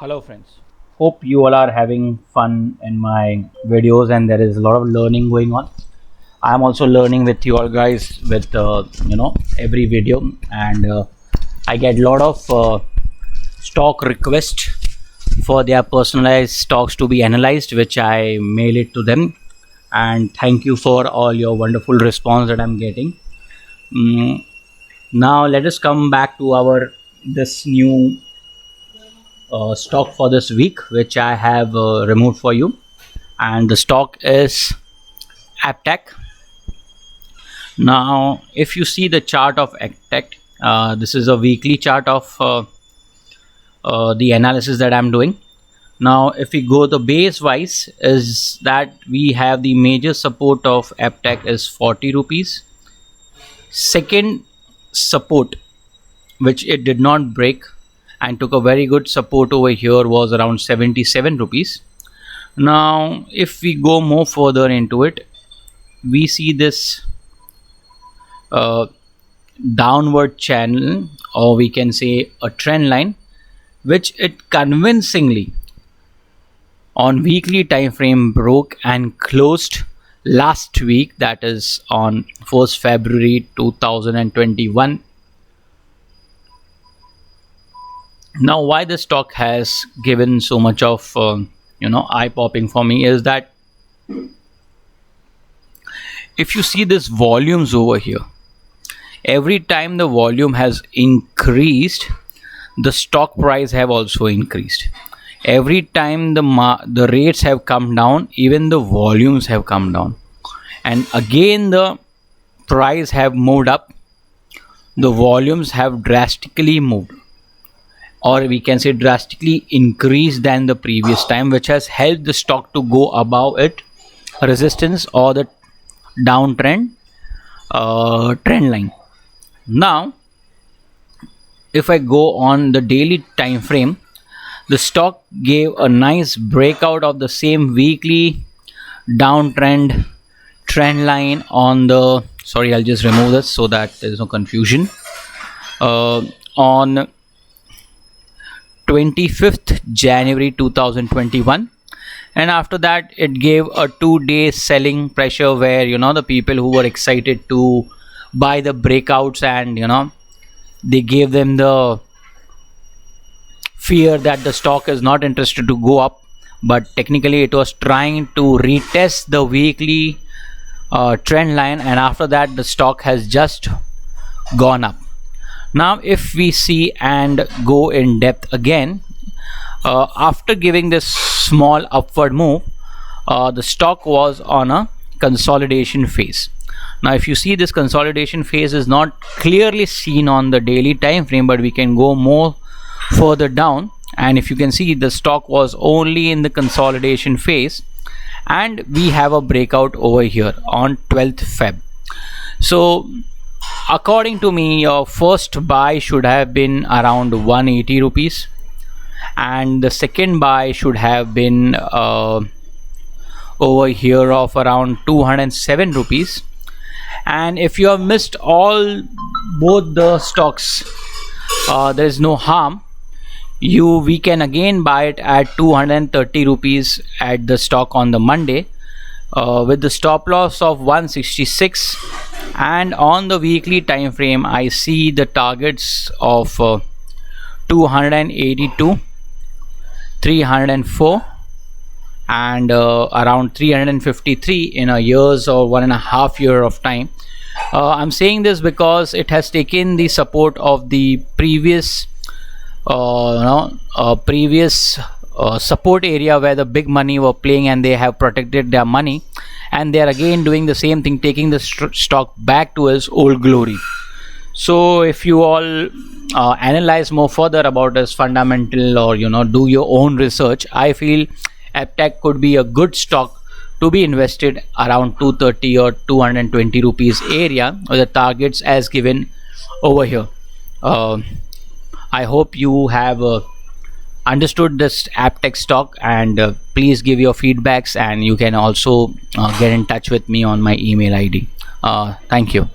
Hello friends, hope you all are having fun in my videos and there is a lot of learning going on. I am also learning with you all guys with every video, and I get a lot of stock requests for their personalized stocks to be analyzed, which I mail it to them. And thank you for all your wonderful response that I'm getting. Now let us come back to our this new stock for this week, which I have removed for you, and the stock is Aptech. Now, if you see the chart of Aptech, this is a weekly chart of the analysis that I'm doing. Now, if we go the base wise, is that we have the major support of Aptech is 40 rupees. Second support, which it did not break and took a very good support over here, was around 77 rupees. Now if we go more further into it, we see this downward channel, or we can say a trend line, which it convincingly on weekly time frame broke and closed last week, that is on 1st February 2021. Now why the stock has given so much of eye popping for me is that if you see this volumes over here, every time the volume has increased, the stock price have also increased. Every time the rates have come down, even the volumes have come down, and again the price have moved up, the volumes have drastically moved, or we can say drastically increased than the previous time, which has helped the stock to go above it resistance or the downtrend trend line. Now if I go on the daily time frame, the stock gave a nice breakout of the same weekly downtrend trend line on the, sorry, I'll just remove this so that there is no confusion, on 25th January 2021. And after that it gave a 2-day selling pressure where the people who were excited to buy the breakouts, and they gave them the fear that the stock is not interested to go up, but technically it was trying to retest the weekly trend line, and after that the stock has just gone up. Now if we see and go in depth again, after giving this small upward move, the stock was on a consolidation phase. Now if you see, this consolidation phase is not clearly seen on the daily time frame, but we can go more further down, and if you can see, the stock was only in the consolidation phase, and we have a breakout over here on 12th Feb. So according to me, your first buy should have been around 180 rupees, and the second buy should have been over here of around 207 rupees. And if you have missed both the stocks, there is no harm. We can again buy it at 230 rupees at the stock on the Monday, with the stop loss of 166. And on the weekly time frame, I see the targets of 282, 304, and around 353 in a year's or 1.5 year of time. I'm saying this because it has taken the support of the previous support area where the big money were playing, and they have protected their money, and they are again doing the same thing, taking the stock back to its old glory. So if you all analyze more further about this fundamental, or do your own research, I feel Aptech could be a good stock to be invested around 230 or 220 rupees area, or the targets as given over here. I hope you have understood this Aptech stock, and please give your feedbacks, and you can also get in touch with me on my email ID. Thank you.